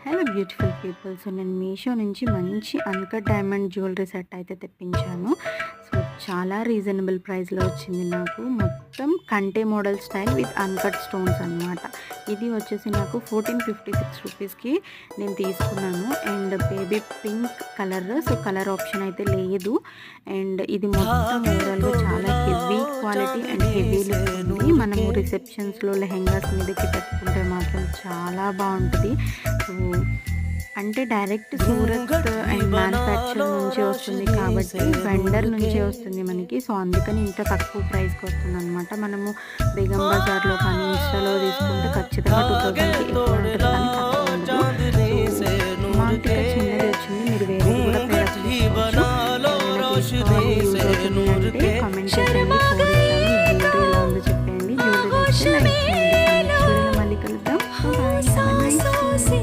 Hello beautiful people. So నేను మీషో నుంచి మంచి అన్కట్ డైమండ్ జ్యువెలరీ సెట్ అయితే తెప్పించాను. సో చాలా రీజనబుల్ ప్రైస్లో వచ్చింది నాకు. మొత్తం కంటే model style with uncut stones అనమాట. ఇది వచ్చేసి నాకు 1456 రూపీస్కి నేను తీసుకున్నాను. And baby pink colour. So colour option అయితే లేదు. అండ్ ఇది మొత్తం ఓవరాల్గా చాలా heavy quality and heavy look ఉంది. మనము రిసెప్షన్స్లో లెహెంగాస్ మీదకి పెట్టుకుంటే మాత్రం చాలా బాగుంటుంది. సో అంటే డైరెక్ట్ సూరత్ అండ్ మ్యానుఫ్యాక్చర్ నుంచే వస్తుంది కాబట్టి వెండర్ నుంచే వస్తుంది మనకి. సో అందుకని ఇంత తక్కువ ప్రైస్కి వస్తుంది అనమాట. మనము బేగం బజార్లో కానీ ఇన్స్టాలో తీసుకుంటే ఖచ్చితంగా 2000కి ఎక్కువ ఉంటుంది, కానీ